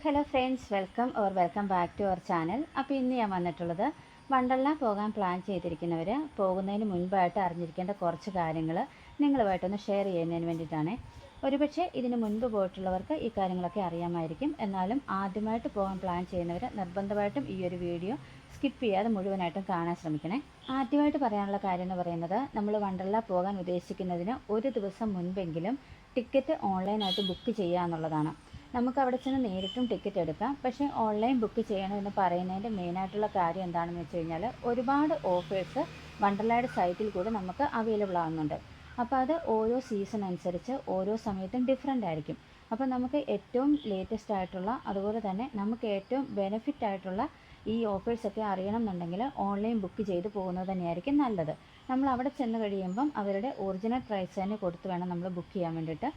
Hello friends, welcome back to our channel. അപ്പോൾ ഇന്ന് ഞാൻ വന്നിട്ടുള്ളത് വണ്ടർല പോകാൻ പ്ലാൻ ചെയ്തിരിക്കുന്നവർ പോകുന്നതിന് മുൻപായിട്ട് അറിഞ്ഞിരിക്കേണ്ട കുറച്ച് കാര്യങ്ങൾ നിങ്ങളുമായിട്ടൊന്ന് ഷെയർ ചെയ്യുന്നതിന് വേണ്ടിയിട്ടാണ്. ഒരുപക്ഷെ ഇതിന് മുൻപ് പോയിട്ടുള്ളവർക്ക് ഈ കാര്യങ്ങളൊക്കെ അറിയാമായിരിക്കും. എന്നാലും ആദ്യമായിട്ട് പോകാൻ പ്ലാൻ ചെയ്യുന്നവർ നിർബന്ധമായിട്ടും ഈ ഒരു വീഡിയോ സ്കിപ്പ് ചെയ്യാതെ മുഴുവനായിട്ടും കാണാൻ ശ്രമിക്കണേ. ആദ്യമായിട്ട് പറയാനുള്ള കാര്യം എന്ന് പറയുന്നത്, നമ്മൾ വണ്ടർല പോകാൻ ഉദ്ദേശിക്കുന്നതിന് ഒരു ദിവസം മുൻപെങ്കിലും ടിക്കറ്റ് ഓൺലൈനായിട്ട് ബുക്ക് ചെയ്യുക എന്നുള്ളതാണ്. നമുക്ക് അവിടെ ചെന്ന് നേരിട്ടും ടിക്കറ്റ് എടുക്കാം. പക്ഷേ ഓൺലൈൻ ബുക്ക് ചെയ്യണമെന്ന് പറയുന്നതിൻ്റെ മെയിനായിട്ടുള്ള കാര്യം എന്താണെന്ന് വെച്ച് കഴിഞ്ഞാൽ, ഒരുപാട് ഓഫേഴ്സ് വണ്ടർലയുടെ സൈറ്റിൽ കൂടെ നമുക്ക് അവൈലബിൾ ആകുന്നുണ്ട്. അപ്പോൾ അത് ഓരോ സീസൺ അനുസരിച്ച് ഓരോ സമയത്തും ഡിഫറെൻ്റ് ആയിരിക്കും. അപ്പോൾ നമുക്ക് ഏറ്റവും ലേറ്റസ്റ്റ് ആയിട്ടുള്ള, അതുപോലെ തന്നെ നമുക്ക് ഏറ്റവും ബെനിഫിറ്റ് ആയിട്ടുള്ള ഈ ഓഫേഴ്സൊക്കെ അറിയണം എന്നുണ്ടെങ്കിൽ ഓൺലൈൻ ബുക്ക് ചെയ്ത് പോകുന്നത് തന്നെയായിരിക്കും നല്ലത്. നമ്മൾ അവിടെ ചെന്ന് കഴിയുമ്പം അവരുടെ ഒറിജിനൽ പ്രൈസ് തന്നെ കൊടുത്ത് വേണം നമ്മൾ ബുക്ക് ചെയ്യാൻ വേണ്ടിയിട്ട്.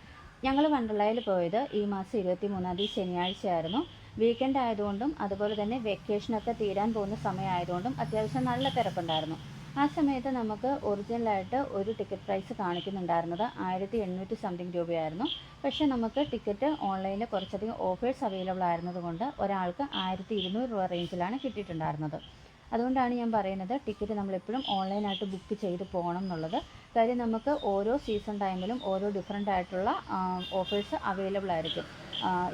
ഞങ്ങൾ വണ്ടർലയിൽ പോയത് ഈ മാസം 23-ാം തീയതി ശനിയാഴ്ചയായിരുന്നു. വീക്കെൻഡ് ആയതുകൊണ്ടും അതുപോലെ തന്നെ വെക്കേഷനൊക്കെ തീരാൻ പോകുന്ന സമയമായതുകൊണ്ടും അത്യാവശ്യം നല്ല തിരക്കുണ്ടായിരുന്നു. ആ സമയത്ത് നമുക്ക് ഒറിജിനലായിട്ട് ഒരു ടിക്കറ്റ് പ്രൈസ് കാണിക്കുന്നുണ്ടായിരുന്നത് 1800 സംതിങ് രൂപയായിരുന്നു. പക്ഷേ നമുക്ക് ടിക്കറ്റ് ഓൺലൈനിൽ കുറച്ചധികം ഓഫേഴ്സ് അവൈലബിൾ ആയിരുന്നതുകൊണ്ട് ഒരാൾക്ക് 1200 രൂപ റേഞ്ചിലാണ് കിട്ടിയിട്ടുണ്ടായിരുന്നത്. അതുകൊണ്ടാണ് ഞാൻ പറയുന്നത്, ടിക്കറ്റ് നമ്മളെപ്പോഴും ഓൺലൈനായിട്ട് ബുക്ക് ചെയ്ത് പോകണം എന്നുള്ളത്. കാര്യം നമുക്ക് ഓരോ സീസൺ ടൈമിലും ഓരോ ഡിഫറെൻ്റ് ആയിട്ടുള്ള ഓഫേഴ്സ് അവൈലബിൾ ആയിരിക്കും.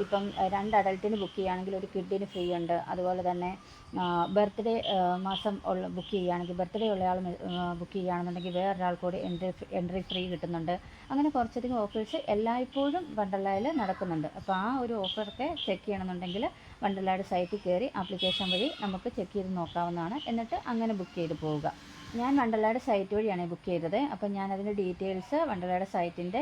ഇപ്പം 2 അഡൾട്ടിന് ബുക്ക് ചെയ്യുകയാണെങ്കിൽ ഒരു കിഡിന് ഫ്രീ ഉണ്ട്. അതുപോലെ തന്നെ ബർത്ത്ഡേ മാസം ബുക്ക് ചെയ്യുകയാണെങ്കിൽ, ബർത്ത്ഡേ ഉള്ളയാൾ ബുക്ക് ചെയ്യുകയാണെന്നുണ്ടെങ്കിൽ വേറൊരാൾ കൂടി എൻട്രി ഫ്രീ കിട്ടുന്നുണ്ട്. അങ്ങനെ കുറച്ചധികം ഓഫേഴ്സ് എല്ലായ്പ്പോഴും വണ്ടർലയിൽ നടക്കുന്നുണ്ട്. അപ്പോൾ ആ ഒരു ഓഫറൊക്കെ ചെക്ക് ചെയ്യണമെന്നുണ്ടെങ്കിൽ വണ്ടർലയുടെ സൈറ്റിൽ കയറി ആപ്ലിക്കേഷൻ വഴി നമുക്ക് ചെക്ക് ചെയ്ത് നോക്കാവുന്നതാണ്. എന്നിട്ട് അങ്ങനെ ബുക്ക് ചെയ്ത് പോവുക. ഞാൻ വണ്ടർലയുടെ സൈറ്റ് വഴിയാണ് ബുക്ക് ചെയ്തത്. അപ്പോൾ ഞാൻ അതിൻ്റെ ഡീറ്റെയിൽസ്, വണ്ടർലയുടെ സൈറ്റിൻ്റെ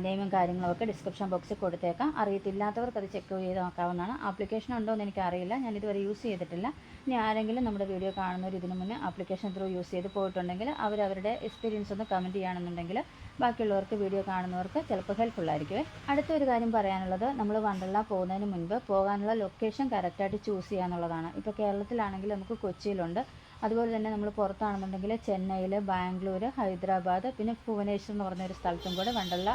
നെയിമും കാര്യങ്ങളൊക്കെ ഡിസ്ക്രിപ്ഷൻ ബോക്സിൽ കൊടുത്തേക്കാം. അറിയത്തില്ലാത്തവർക്ക് അത് ചെക്ക് ചെയ്ത് നോക്കാവുന്നതാണ്. ആപ്ലിക്കേഷൻ ഉണ്ടോ എന്ന് എനിക്കറിയില്ല, ഞാനിതുവരെ യൂസ് ചെയ്തിട്ടില്ല. ഇനി ആരെങ്കിലും നമ്മുടെ വീഡിയോ കാണുന്നവർ ഇതിനു മുന്നേ ആപ്ലിക്കേഷൻ ത്രൂ യൂസ് ചെയ്ത് പോയിട്ടുണ്ടെങ്കിൽ അവരവരുടെ എക്സ്പീരിയൻസ് ഒന്ന് കമൻറ്റ് ചെയ്യുകയാണെന്നുണ്ടെങ്കിൽ ബാക്കിയുള്ളവർക്ക്, വീഡിയോ കാണുന്നവർക്ക് ചിലപ്പോൾ ഹെൽപ്ഫുള്ളായിരിക്കും. അടുത്തൊരു കാര്യം പറയാനുള്ളത്, നമ്മൾ വണ്ടർല പോകുന്നതിന് മുൻപ് പോകാനുള്ള ലൊക്കേഷൻ കറക്റ്റായിട്ട് ചൂസ് ചെയ്യുക എന്നുള്ളതാണ്. ഇപ്പോൾ കേരളത്തിലാണെങ്കിൽ നമുക്ക് കൊച്ചിയിലുണ്ട്. അതുപോലെ തന്നെ നമ്മൾ പുറത്താണെന്നുണ്ടെങ്കിൽ ചെന്നൈയിൽ, ബാംഗ്ലൂർ, ഹൈദരാബാദ്, പിന്നെ ഭുവനേശ്വർ എന്ന് പറഞ്ഞൊരു സ്ഥലത്തും കൂടെ വണ്ടർല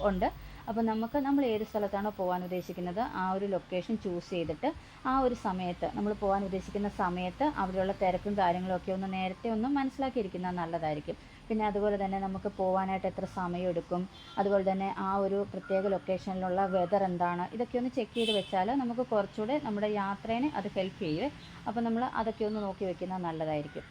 ഉണ്ട്. അപ്പോൾ നമ്മൾ ഏത് സ്ഥലത്താണോ പോകാൻ ഉദ്ദേശിക്കുന്നത് ആ ഒരു ലൊക്കേഷൻ ചൂസ് ചെയ്തിട്ട് ആ ഒരു സമയത്ത്, നമ്മൾ പോകാൻ ഉദ്ദേശിക്കുന്ന സമയത്ത് അവിടെയുള്ള തിരക്കും കാര്യങ്ങളൊക്കെ ഒന്ന് നേരത്തെ ഒന്ന് മനസ്സിലാക്കിയിരിക്കുന്നത് നല്ലതായിരിക്കും. പിന്നെ അതുപോലെ തന്നെ നമുക്ക് പോകാനായിട്ട് എത്ര സമയം എടുക്കും, അതുപോലെ തന്നെ ആ ഒരു പ്രത്യേക ലൊക്കേഷനിലുള്ള വെതർ എന്താണ്, ഇതൊക്കെ ഒന്ന് ചെക്ക് ചെയ്ത് വെച്ചാൽ നമുക്ക് കുറച്ചുകൂടെ നമ്മുടെ യാത്രേനെ അത് ഹെൽപ്പ് ചെയ്യും. അപ്പോൾ നമ്മൾ അതൊക്കെ ഒന്ന് നോക്കി വെക്കുന്നത് നല്ലതായിരിക്കും.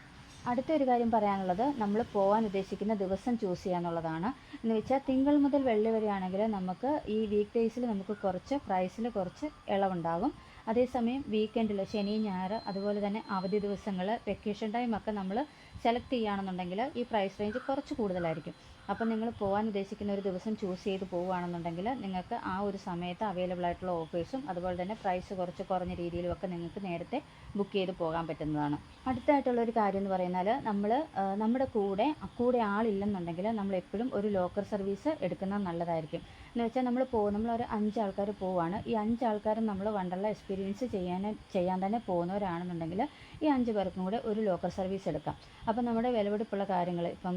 അടുത്തൊരു കാര്യം പറയാനുള്ളത്, നമ്മൾ പോകാൻ ഉദ്ദേശിക്കുന്ന ദിവസം ചൂസ് ചെയ്യുക എന്നുള്ളതാണ്. എന്ന് വെച്ചാൽ തിങ്കൾ മുതൽ വെള്ളി വരെയാണെങ്കിൽ നമുക്ക് ഈ വീക്ക് ഡേയ്സിൽ നമുക്ക് കുറച്ച് പ്രൈസിൽ കുറച്ച് ഇളവുണ്ടാകും. അതേസമയം വീക്കെൻഡിൽ, ശനി, ഞായർ, അതുപോലെ തന്നെ അവധി ദിവസങ്ങൾ, വെക്കേഷൻ ടൈമൊക്കെ നമ്മൾ സെലക്ട് ചെയ്യുകയാണെന്നുണ്ടെങ്കിൽ ഈ പ്രൈസ് റേഞ്ച് കുറച്ച് കൂടുതലായിരിക്കും. അപ്പോൾ നിങ്ങൾ പോകാൻ ഉദ്ദേശിക്കുന്ന ഒരു ദിവസം ചൂസ് ചെയ്ത് പോവുകയാണെന്നുണ്ടെങ്കിൽ നിങ്ങൾക്ക് ആ ഒരു സമയത്ത് അവൈലബിൾ ആയിട്ടുള്ള ഓഫേഴ്സും അതുപോലെ തന്നെ പ്രൈസ് കുറച്ച് കുറഞ്ഞ രീതിയിലുമൊക്കെ നിങ്ങൾക്ക് നേരത്തെ ബുക്ക് ചെയ്ത് പോകാൻ പറ്റുന്നതാണ്. അടുത്തായിട്ടുള്ളൊരു കാര്യം എന്ന് പറയുന്നത്, നമ്മുടെ കൂടെ ആളില്ലെന്നുണ്ടെങ്കിൽ നമ്മൾ എപ്പോഴും ഒരു ലോക്കർ സർവീസ് എടുക്കുന്നത് നല്ലതായിരിക്കും. എന്ന് വെച്ചാൽ നമ്മളൊരു 5 ആൾക്കാർ പോവുകയാണ്. ഈ 5 ആൾക്കാരും നമ്മൾ വണ്ടർല എക്സ്പീരിയൻസ് ചെയ്യാൻ തന്നെ പോകുന്നവരാണെന്നുണ്ടെങ്കിൽ ഈ 5 പേർക്കും കൂടെ ഒരു ലോക്കർ സർവീസ് എടുക്കാം. അപ്പം നമ്മുടെ വിലപിടിപ്പുള്ള കാര്യങ്ങൾ, ഇപ്പം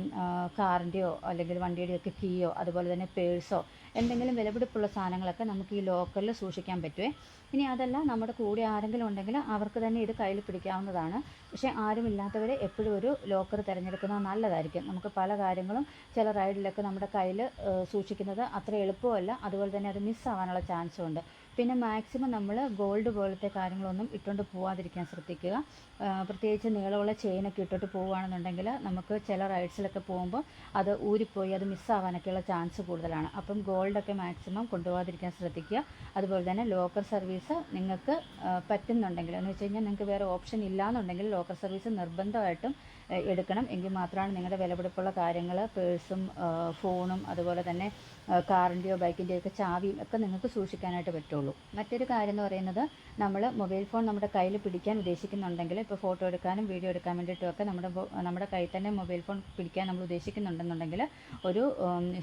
കാറിൻ്റെയോ അല്ലെങ്കിൽ വണ്ടിയുടെയോ ഒക്കെ കീയോ, അതുപോലെ തന്നെ പേഴ്സോ, എന്തെങ്കിലും വിലപിടിപ്പുള്ള സാധനങ്ങളൊക്കെ നമുക്ക് ഈ ലോക്കറിൽ സൂക്ഷിക്കാൻ പറ്റുമേ. ഇനി അതല്ല, നമ്മുടെ കൂടെ ആരെങ്കിലും ഉണ്ടെങ്കിൽ അവർക്ക് തന്നെ ഇത് കയ്യിൽ പിടിക്കാവുന്നതാണ്. പക്ഷേ ആരുമില്ലാത്തവർ എപ്പോഴും ഒരു ലോക്കർ തിരഞ്ഞെടുക്കുന്നത് നല്ലതായിരിക്കും. നമുക്ക് പല കാര്യങ്ങളും ചില റൈഡിലൊക്കെ നമ്മുടെ കയ്യിൽ സൂക്ഷിക്കുന്നത് അത്ര എളുപ്പമല്ല. അതുപോലെ തന്നെ അത് മിസ്സാവാനുള്ള ചാൻസും ഉണ്ട്. പിന്നെ മാക്സിമം നമ്മൾ ഗോൾഡ് പോലത്തെ കാര്യങ്ങളൊന്നും ഇട്ടുകൊണ്ട് പോകാതിരിക്കാൻ ശ്രദ്ധിക്കുക. പ്രത്യേകിച്ച് നീളമുള്ള ചെയിനൊക്കെ ഇട്ടിട്ട് പോവുകയാണെന്നുണ്ടെങ്കിൽ നമുക്ക് ചില റൈഡ്സിലൊക്കെ പോകുമ്പോൾ അത് ഊരിപ്പോയി അത് മിസ്സാവാനൊക്കെയുള്ള ചാൻസ് കൂടുതലാണ്. അപ്പം ഗോൾഡൊക്കെ മാക്സിമം കൊണ്ടുപോകാതിരിക്കാൻ ശ്രദ്ധിക്കുക. അതുപോലെ തന്നെ ലോക്കർ സർവീസ് നിങ്ങൾക്ക് പറ്റുന്നുണ്ടെങ്കിൽ, എന്ന് വെച്ച് കഴിഞ്ഞാൽ നിങ്ങൾക്ക് വേറെ ഓപ്ഷൻ ഇല്ലയെന്നുണ്ടെങ്കിൽ ലോക്കർ സർവീസ് നിർബന്ധമായിട്ടും എടുക്കണം. എങ്കിൽ മാത്രമാണ് നിങ്ങളുടെ വിലപിടിപ്പുള്ള കാര്യങ്ങൾ, പേഴ്സും ഫോണും അതുപോലെ തന്നെ കാറിൻ്റെയോ ബൈക്കിൻ്റെയോ ഒക്കെ ചാവിയും ഒക്കെ നിങ്ങൾക്ക് സൂക്ഷിക്കാനായിട്ട് പറ്റുള്ളൂ. മറ്റൊരു കാര്യം എന്ന് പറയുന്നത്, നമ്മൾ മൊബൈൽ ഫോൺ നമ്മുടെ കയ്യിൽ പിടിക്കാൻ ഉദ്ദേശിക്കുന്നുണ്ടെങ്കിൽ, ഇപ്പോൾ ഫോട്ടോ എടുക്കാനും വീഡിയോ എടുക്കാൻ വേണ്ടിയിട്ടുമൊക്കെ നമ്മുടെ കയ്യിൽ തന്നെ മൊബൈൽ ഫോൺ പിടിക്കാൻ നമ്മൾ ഉദ്ദേശിക്കുന്നുണ്ടെന്നുണ്ടെങ്കിൽ ഒരു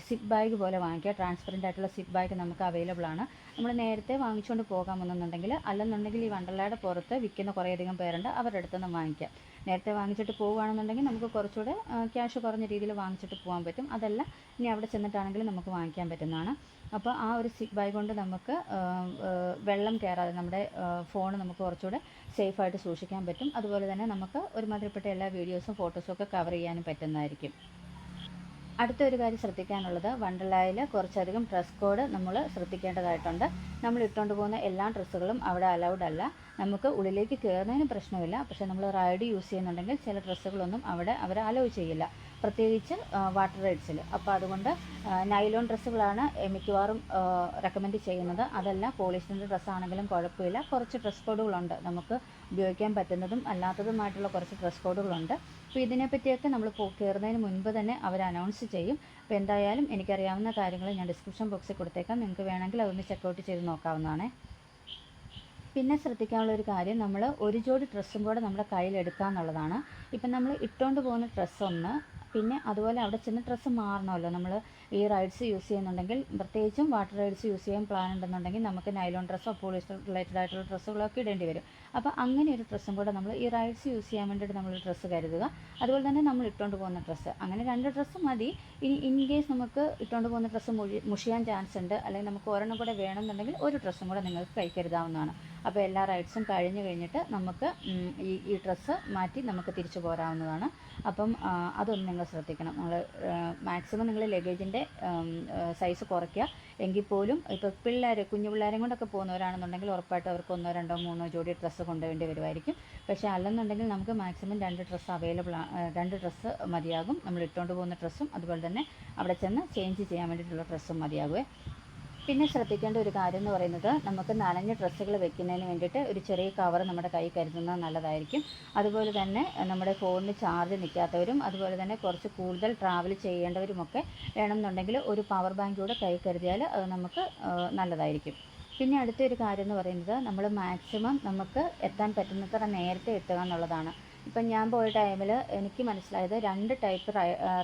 സിപ്പ് ബാഗ് പോലെ വാങ്ങിക്കുക. ട്രാൻസ്പെറൻ്റ് ആയിട്ടുള്ള സിപ്പ് ബാഗ് നമുക്ക് അവൈലബിൾ ആണ്. നമ്മൾ നേരത്തെ വാങ്ങിച്ചുകൊണ്ട് പോകാമെന്നുണ്ടെങ്കിൽ, അല്ലെന്നുണ്ടെങ്കിൽ ഈ വണ്ടർലയുടെ പുറത്ത് വിൽക്കുന്ന കുറേയധികം പേരുണ്ട്, അവരുടെ അടുത്ത് നിന്ന് വാങ്ങിക്കുക. നേരത്തെ വാങ്ങിച്ചിട്ട് പോവുകയാണെന്നുണ്ടെങ്കിൽ നമുക്ക് കുറച്ചുകൂടെ ക്യാഷ് കുറഞ്ഞ രീതിയിൽ വാങ്ങിച്ചിട്ട് പോകാൻ പറ്റും. അതല്ല ഇനി അവിടെ ചെന്നിട്ടാണെങ്കിലും നമുക്ക് വാങ്ങിക്കാൻ പറ്റുന്നതാണ്. അപ്പോൾ ആ ഒരു സിപ്പ് ബാഗ് കൊണ്ട് നമുക്ക് വെള്ളം കയറാതെ നമ്മുടെ ഫോൺ നമുക്ക് കുറച്ചുകൂടെ സേഫായിട്ട് സൂക്ഷിക്കാൻ പറ്റും. അതുപോലെ തന്നെ നമുക്ക് ഒരുമാതിരിപ്പെട്ട എല്ലാ വീഡിയോസും ഫോട്ടോസും ഒക്കെ കവർ ചെയ്യാനും പറ്റുന്നതായിരിക്കും. അടുത്തൊരു കാര്യം ശ്രദ്ധിക്കാനുള്ളത്, വണ്ടർലായിൽ കുറച്ചധികം ഡ്രസ് കോഡ് നമ്മൾ ശ്രദ്ധിക്കേണ്ടതായിട്ടുണ്ട്. നമ്മൾ ഇട്ടുകൊണ്ട് പോകുന്ന എല്ലാ ഡ്രസ്സുകളും അവിടെ അലൗഡ് അല്ല. നമുക്ക് ഉള്ളിലേക്ക് കയറുന്നതിന് പ്രശ്നമില്ല, പക്ഷേ നമ്മൾ റൈഡ് യൂസ് ചെയ്യുന്നുണ്ടെങ്കിൽ ചില ഡ്രസ്സുകളൊന്നും അവിടെ അവർ അലൗ ചെയ്യില്ല, പ്രത്യേകിച്ച് വാട്ടർ റൈഡ്സിൽ. അപ്പോൾ അതുകൊണ്ട് നൈലോൺ ഡ്രസ്സുകളാണ് മിക്കവാറും റെക്കമെൻഡ് ചെയ്യുന്നത്. അതല്ല പോളിസ്റ്ററിൻ്റെ ഡ്രസ്സാണെങ്കിലും കുഴപ്പമില്ല. കുറച്ച് ഡ്രസ് കോഡുകളുണ്ട്, നമുക്ക് ഉപയോഗിക്കാൻ പറ്റുന്നതും അല്ലാത്തതുമായിട്ടുള്ള കുറച്ച് ഡ്രസ് കോഡുകളുണ്ട്. അപ്പോൾ ഇതിനെപ്പറ്റിയൊക്കെ നമ്മൾ കയറുന്നതിന് മുൻപ് തന്നെ അവർ അനൗൺസ് ചെയ്യും. അപ്പോൾ എന്തായാലും എനിക്കറിയാവുന്ന കാര്യങ്ങൾ ഞാൻ ഡിസ്ക്രിപ്ഷൻ ബോക്സിൽ കൊടുത്തേക്കാം, നിങ്ങൾക്ക് വേണമെങ്കിൽ അതൊന്ന് ചെക്കൗട്ട് ചെയ്ത് നോക്കാവുന്നതാണ്. പിന്നെ ശ്രദ്ധിക്കാനുള്ള ഒരു കാര്യം, നമ്മൾ ഒരു ജോഡി ഡ്രസ്സും കൂടെ നമ്മുടെ കയ്യിൽ എടുക്കുക എന്നുള്ളതാണ്. ഇപ്പം നമ്മൾ ഇട്ടുകൊണ്ട് പോകുന്ന ഡ്രസ്സൊന്ന്, പിന്നെ അതുപോലെ അവിടെ ചെന്ന് ഡ്രസ്സ് മാറണമല്ലോ. നമ്മൾ ഈ റൈഡ്സ് യൂസ് ചെയ്യുന്നുണ്ടെങ്കിൽ, പ്രത്യേകിച്ചും വാട്ടർ റൈഡ്സ് യൂസ് ചെയ്യാൻ പ്ലാൻ ഉണ്ടെന്നുണ്ടെങ്കിൽ നമുക്ക് നൈലോൺ ഡ്രസ്സോ പോളിസ്റ്റർ റിലേറ്റഡ് ആയിട്ടുള്ള ഡ്രസ്സുകളൊക്കെ ഇടേണ്ടി വരും. അപ്പോൾ അങ്ങനെ ഒരു ഡ്രസ്സും കൂടെ നമ്മൾ ഈ റൈഡ്സ് യൂസ് ചെയ്യാൻ വേണ്ടിയിട്ട് നമ്മൾ ഡ്രസ്സ് കരുതുക. അതുപോലെ തന്നെ നമ്മൾ ഇട്ടുകൊണ്ട് പോകുന്ന ഡ്രസ്സ്, അങ്ങനെ 2 ഡ്രസ്സ് മതി. ഇനി ഇൻ കേസ് നമുക്ക് ഇട്ടുകൊണ്ട് പോകുന്ന ഡ്രസ്സ് മുഷിയാൻ ചാൻസ് ഉണ്ട്, അല്ലെങ്കിൽ നമുക്ക് ഒരെണ്ണം കൂടെ വേണമെന്നുണ്ടെങ്കിൽ ഒരു ഡ്രസ്സും കൂടെ നിങ്ങൾക്ക് കൈ കരുതാവുന്നതാണ്. അപ്പോൾ എല്ലാ റൈഡ്സും കഴിഞ്ഞിട്ട് നമുക്ക് ഈ ഡ്രസ്സ് മാറ്റി നമുക്ക് തിരിച്ചു പോരാവുന്നതാണ്. അപ്പം അതൊന്നും നിങ്ങൾ ശ്രദ്ധിക്കണം. നിങ്ങൾ മാക്സിമം നിങ്ങൾ ലഗേജിൻ്റെ സൈസ് കുറയ്ക്കുക. എങ്കിൽ പോലും ഇപ്പോൾ കുഞ്ഞു പിള്ളേരെയും കൊണ്ടൊക്കെ പോകുന്നവരാണെന്നുണ്ടെങ്കിൽ ഉറപ്പായിട്ടും അവർക്ക് 1, 2, 3 ജോഡി ഡ്രസ്സ് കൊണ്ടുവേണ്ടി വരുമായിരിക്കും. പക്ഷേ അല്ലെന്നുണ്ടെങ്കിൽ നമുക്ക് മാക്സിമം 2 ഡ്രസ്സ് അവൈലബിൾ, 2 ഡ്രസ്സ് മതിയാകും. നമ്മൾ ഇട്ടുകൊണ്ട് പോകുന്ന ഡ്രസ്സും അതുപോലെ തന്നെ അവിടെ ചെന്ന് ചേഞ്ച് ചെയ്യാൻ വേണ്ടിയിട്ടുള്ള ഡ്രസ്സും മതിയാകുമേ. പിന്നെ ശ്രദ്ധിക്കേണ്ട ഒരു കാര്യം എന്ന് പറയുന്നത്, നമുക്ക് നനഞ്ഞ ഡ്രസ്സുകൾ വെക്കുന്നതിന് വേണ്ടിയിട്ട് ഒരു ചെറിയ കവർ നമ്മുടെ കൈ കരുതുന്നത് നല്ലതായിരിക്കും. അതുപോലെ തന്നെ നമ്മുടെ ഫോണിന് ചാർജ് നിൽക്കാത്തവരും അതുപോലെ തന്നെ കുറച്ച് കൂടുതൽ ട്രാവൽ ചെയ്യേണ്ടവരുമൊക്കെ വേണമെന്നുണ്ടെങ്കിൽ ഒരു പവർ ബാങ്ക് കൂടെ കൈ കരുതിയാൽ അത് നമുക്ക് നല്ലതായിരിക്കും. പിന്നെ അടുത്തൊരു കാര്യം എന്ന് പറയുന്നത്, നമ്മൾ മാക്സിമം നമുക്ക് എത്താൻ പറ്റുന്നത്ര നേരത്തെ എത്തുക എന്നുള്ളതാണ്. ഇപ്പം ഞാൻ പോയ ടൈമിൽ എനിക്ക് മനസ്സിലായത് 2 ടൈപ്പ്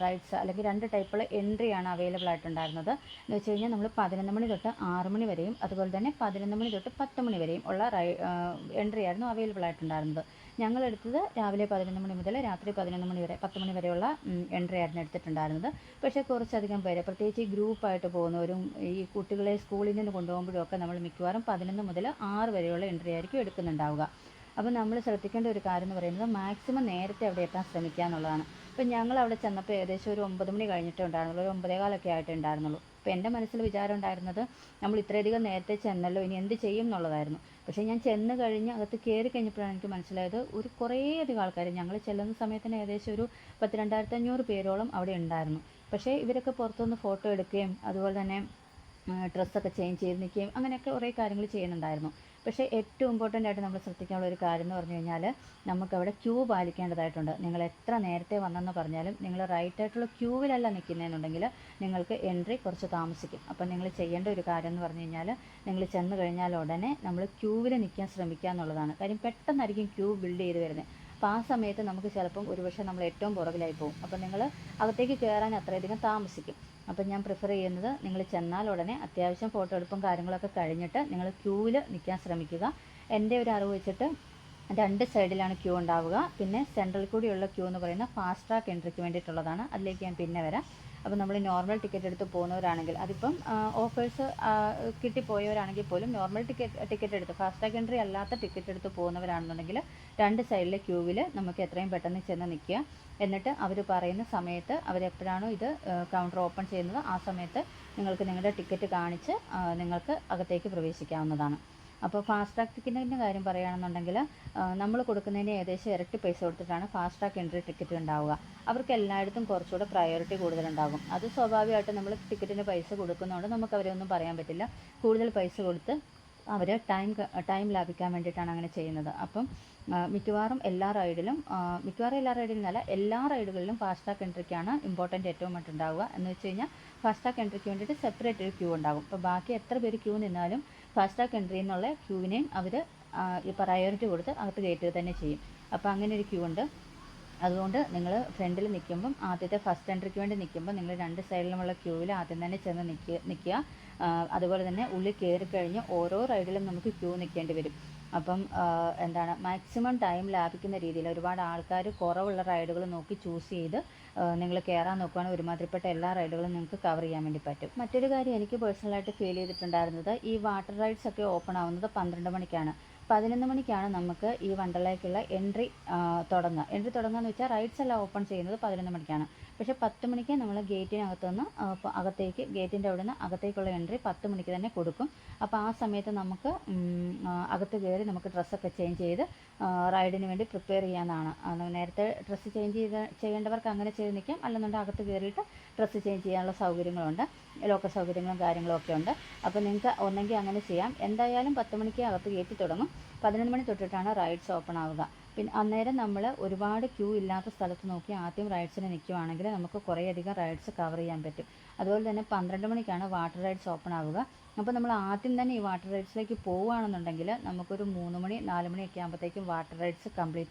റൈഡ്സ് അല്ലെങ്കിൽ 2 ടൈപ്പുള്ള എൻട്രിയാണ് അവൈലബിൾ ആയിട്ടുണ്ടായിരുന്നത്. എന്ന് വെച്ച് കഴിഞ്ഞാൽ നമ്മൾ 11 മണി തൊട്ട് 6 മണി വരെയും അതുപോലെ തന്നെ 11 മണി തൊട്ട് 10 മണി വരെയും ഉള്ള എൻട്രി ആയിരുന്നു അവൈലബിൾ ആയിട്ടുണ്ടായിരുന്നത്. ഞങ്ങളെടുത്തത് രാവിലെ 11 മണി മുതൽ രാത്രി 11 മണി വരെ 10 മണി വരെയുള്ള എൻട്രി ആയിരുന്നു എടുത്തിട്ടുണ്ടായിരുന്നത്. പക്ഷേ കുറച്ചധികം പേര്, പ്രത്യേകിച്ച് ഈ ഗ്രൂപ്പായിട്ട് പോകുന്നവരും ഈ കുട്ടികളെ സ്കൂളിൽ നിന്ന് കൊണ്ടുപോകുമ്പോഴും ഒക്കെ നമ്മൾ മിക്കവാറും 11 മുതൽ 6 വരെയുള്ള എൻട്രി ആയിരിക്കും എടുക്കുന്നുണ്ടാവുക. അപ്പോൾ നമ്മൾ ശ്രദ്ധിക്കേണ്ട ഒരു കാര്യം എന്ന് പറയുന്നത്, മാക്സിമം നേരത്തെ അവിടെ എത്താൻ ശ്രമിക്കുക എന്നുള്ളതാണ്. ഇപ്പം ഞങ്ങൾ അവിടെ ചെന്നപ്പോൾ ഏകദേശം ഒരു 9 മണി കഴിഞ്ഞിട്ടേ ഉണ്ടായിരുന്നുള്ളൂ, ഒരു 9:15 ആയിട്ടേ ഉണ്ടായിരുന്നുള്ളൂ. അപ്പോൾ എൻ്റെ മനസ്സിൽ വിചാരം ഉണ്ടായിരുന്നത്, നമ്മൾ ഇത്രയധികം നേരത്തെ ചെന്നല്ലോ, ഇനി എന്ത് ചെയ്യും എന്നുള്ളതായിരുന്നു. പക്ഷേ ഞാൻ ചെന്ന് കഴിഞ്ഞ് അകത്ത് കയറി കഴിഞ്ഞപ്പോഴാണ് എനിക്ക് മനസ്സിലായത്, കുറേയധികം ആൾക്കാർ, ഞങ്ങൾ ചെല്ലുന്ന സമയത്തിന് ഏകദേശം ഒരു 10,2500 പേരോളം അവിടെ ഉണ്ടായിരുന്നു. പക്ഷേ ഇവരൊക്കെ പുറത്തുനിന്ന് ഫോട്ടോ എടുക്കുകയും അതുപോലെ തന്നെ ഡ്രസ്സൊക്കെ ചേഞ്ച് ചെയ്ത് നിൽക്കുകയും അങ്ങനെയൊക്കെ കുറേ കാര്യങ്ങൾ ചെയ്യുന്നുണ്ടായിരുന്നു. പക്ഷേ ഏറ്റവും ഇമ്പോർട്ടൻ്റ് ആയിട്ട് നമ്മൾ ശ്രദ്ധിക്കാനുള്ള ഒരു കാര്യം എന്ന് പറഞ്ഞു കഴിഞ്ഞാൽ, നമുക്കവിടെ ക്യൂ പാലിക്കേണ്ടതായിട്ടുണ്ട്. നിങ്ങൾ എത്ര നേരത്തെ വന്നെന്ന് പറഞ്ഞാലും നിങ്ങൾ റൈറ്റായിട്ടുള്ള ക്യൂവിലല്ല നിൽക്കുന്നതെന്നുണ്ടെങ്കിൽ നിങ്ങൾക്ക് എൻട്രി കുറച്ച് താമസിക്കും. അപ്പം നിങ്ങൾ ചെയ്യേണ്ട ഒരു കാര്യം എന്ന് പറഞ്ഞു കഴിഞ്ഞാൽ, നിങ്ങൾ ചെന്ന് കഴിഞ്ഞാൽ ഉടനെ നമ്മൾ ക്യൂവിൽ നിൽക്കാൻ ശ്രമിക്കുക എന്നുള്ളതാണ്. കാര്യം പെട്ടെന്നായിരിക്കും ക്യൂ ബിൽഡ് ചെയ്ത് വരുന്നത്. അപ്പോൾ ആ സമയത്ത് നമുക്ക് ചിലപ്പം ഒരുപക്ഷെ നമ്മൾ ഏറ്റവും പുറകിലായി പോകും. അപ്പോൾ നിങ്ങൾ അകത്തേക്ക് കയറാൻ അത്രയധികം താമസിക്കും. അപ്പം ഞാൻ പ്രിഫർ ചെയ്യുന്നത്, നിങ്ങൾ ചെന്നാൽ ഉടനെ അത്യാവശ്യം ഫോട്ടോ എടുപ്പും കാര്യങ്ങളൊക്കെ കഴിഞ്ഞിട്ട് നിങ്ങൾ ക്യൂവിൽ നിൽക്കാൻ ശ്രമിക്കുക. എൻ്റെ ഒരു അറിവ് വെച്ചിട്ട് 2 സൈഡിലാണ് ക്യൂ ഉണ്ടാവുക. പിന്നെ സെൻട്രൽ കൂടിയുള്ള ക്യൂ എന്ന് പറയുന്നത് ഫാസ്റ്റ് ട്രാക്ക് എൻട്രിക്ക് വേണ്ടിയിട്ടുള്ളതാണ്. അതിലേക്ക് ഞാൻ പിന്നെ വരാം. അപ്പോൾ നമ്മൾ നോർമൽ ടിക്കറ്റ് എടുത്ത് പോകുന്നവരാണെങ്കിൽ, അതിപ്പം ഓഫേഴ്സ് കിട്ടിപ്പോയവരാണെങ്കിൽ പോലും നോർമൽ ടിക്കറ്റ് എടുത്ത് ഫാസ്റ്റ് ട്രാക്ക് എൻട്രി അല്ലാത്ത ടിക്കറ്റ് എടുത്ത് പോകുന്നവരാണെന്നുണ്ടെങ്കിൽ 2 സൈഡിലെ ക്യൂവിൽ നമുക്ക് എത്രയും പെട്ടെന്ന് ചെന്ന് നിൽക്കുക. എന്നിട്ട് അവർ പറയുന്ന സമയത്ത്, അവരെപ്പോഴാണോ ഇത് കൗണ്ടർ ഓപ്പൺ ചെയ്യുന്നത് ആ സമയത്ത് നിങ്ങൾക്ക് നിങ്ങളുടെ ടിക്കറ്റ് കാണിച്ച് നിങ്ങൾക്ക് അകത്തേക്ക് പ്രവേശിക്കാവുന്നതാണ്. അപ്പോൾ ഫാസ്റ്റ് ട്രാക്ക് ടിക്കറ്റിൻ്റെ കാര്യം പറയുകയാണെന്നുണ്ടെങ്കിൽ, നമ്മൾ കൊടുക്കുന്നതിന് ഏകദേശം ഇരട്ടി പൈസ കൊടുത്തിട്ടാണ് ഫാസ്റ്റ് ട്രാക്ക് എൻട്രി ടിക്കറ്റ് ഉണ്ടാവുക. അവർക്ക് എല്ലായിടത്തും കുറച്ചുകൂടെ പ്രയോറിറ്റി കൂടുതലുണ്ടാകും. അത് സ്വാഭാവികമായിട്ട് നമ്മൾ ടിക്കറ്റിന് പൈസ കൊടുക്കുന്നതുകൊണ്ട് നമുക്ക് അവരെ ഒന്നും പറയാൻ പറ്റില്ല. കൂടുതൽ പൈസ കൊടുത്ത് അവർ ടൈം ലാഭിക്കാൻ വേണ്ടിയിട്ടാണ് അങ്ങനെ ചെയ്യുന്നത്. അപ്പം മിക്കവാറും എല്ലാ റൈഡിലും അല്ല, എല്ലാ റൈഡുകളിലും ഫാസ്റ്റ് ട്രാക്ക് എൻട്രിക്കാണ് ഇമ്പോർട്ടൻ്റ് ഏറ്റവും ഉണ്ടാവുക. എന്ന് വെച്ച് കഴിഞ്ഞാൽ ഫാസ്റ്റ് ട്രാക്ക് എൻട്രിക്ക് വേണ്ടിയിട്ട് സെപ്പറേറ്റ് ഒരു ക്യൂ ഉണ്ടാകും. അപ്പോൾ ബാക്കി എത്ര പേര് ക്യൂ നിന്നാലും ഫാസ്റ്റ് ട്രാക്ക് എൻട്രി എന്നുള്ള ക്യൂവിനെയും അവർ ഈ പ്രയോറിറ്റി കൊടുത്ത് അകത്ത് കയറ്റുക തന്നെ ചെയ്യും. അപ്പോൾ അങ്ങനെ ഒരു ക്യൂ ഉണ്ട്. അതുകൊണ്ട് നിങ്ങൾ ഫ്രണ്ടിൽ നിൽക്കുമ്പം, ആദ്യത്തെ ഫസ്റ്റ് എൻട്രിക്ക് വേണ്ടി നിൽക്കുമ്പോൾ നിങ്ങൾ 2 സൈഡിലുമുള്ള ക്യൂവിൽ ആദ്യം തന്നെ ചെന്ന് നിൽക്കുക. അതുപോലെ തന്നെ ഉള്ളിൽ കയറി കഴിഞ്ഞ് ഓരോ റൈഡിലും നമുക്ക് ക്യൂ നിൽക്കേണ്ടി വരും. അപ്പം എന്താണ് മാക്സിമം ടൈം ലാഭിക്കുന്ന രീതിയിൽ ഒരുപാട് ആൾക്കാർ കുറവുള്ള റൈഡുകൾ നോക്കി ചൂസ് ചെയ്ത് നിങ്ങൾ കയറാൻ നോക്കുകയാണെങ്കിൽ ഒരുമാതിരിപ്പെട്ട എല്ലാ റൈഡുകളും നിങ്ങൾക്ക് കവർ ചെയ്യാൻ വേണ്ടി പറ്റും. മറ്റൊരു കാര്യം എനിക്ക് പേഴ്സണലായിട്ട് ഫീൽ ചെയ്തിട്ടുണ്ടായിരുന്നത് ഈ വാട്ടർ റൈഡ്സ് ഒക്കെ ഓപ്പൺ ആവുന്നത് 12 മണിക്കാണ്. 11 മണിക്കാണ് നമുക്ക് ഈ വണ്ടർലയിലേക്കുള്ള എൻട്രി തുടങ്ങുക എന്ന് വെച്ചാൽ റൈഡ്സ് എല്ലാം ഓപ്പൺ ചെയ്യുന്നത് 11 മണിക്കാണ്. പക്ഷേ 10 മണിക്ക് നമ്മൾ ഗേറ്റിനകത്ത് നിന്ന് ഗേറ്റിൻ്റെ അവിടെ നിന്ന് അകത്തേക്കുള്ള എൻട്രി 10 മണിക്ക് തന്നെ കൊടുക്കും. അപ്പോൾ ആ സമയത്ത് നമുക്ക് അകത്ത് കയറി നമുക്ക് ഡ്രസ്സൊക്കെ ചേഞ്ച് ചെയ്ത് റൈഡിന് വേണ്ടി പ്രിപ്പയർ ചെയ്യാനാണ്. നേരത്തെ ഡ്രസ്സ് ചെയ്യേണ്ടവർക്ക് അങ്ങനെ ചെയ്ത് നിൽക്കാം, അല്ലെന്നുണ്ടെങ്കിൽ അകത്ത് കയറിയിട്ട് ഡ്രസ്സ് ചേഞ്ച് ചെയ്യാനുള്ള സൗകര്യങ്ങളുണ്ട്, ലോക്കർ സൗകര്യങ്ങളും കാര്യങ്ങളും ഒക്കെ ഉണ്ട്. അപ്പോൾ നിങ്ങൾക്ക് ഒന്നെങ്കിൽ അങ്ങനെ ചെയ്യാം. എന്തായാലും 10 മണിക്ക് അകത്ത് കയറ്റി തുടങ്ങും. 11 മണി തൊട്ടിട്ടാണ് റൈഡ്സ് ഓപ്പൺ ആവുക. പിന്നെ അന്നേരം നമ്മൾ ഒരുപാട് ക്യൂ ഇല്ലാത്ത സ്ഥലത്ത് നോക്കി ആദ്യം റൈഡ്സിന് നിൽക്കുവാണെങ്കിൽ നമുക്ക് കുറേയധികം റൈഡ്സ് കവർ ചെയ്യാൻ പറ്റും. അതുപോലെ തന്നെ 12 മണിക്കാണ് വാട്ടർ റൈഡ്സ് ഓപ്പൺ ആവുക. അപ്പോൾ നമ്മൾ ആദ്യം തന്നെ ഈ വാട്ടർ റൈഡ്സിലേക്ക് പോവുകയാണെന്നുണ്ടെങ്കിൽ നമുക്കൊരു 3 മണി 4 മണിയൊക്കെ ആകുമ്പോഴത്തേക്കും വാട്ടർ റൈഡ്സ്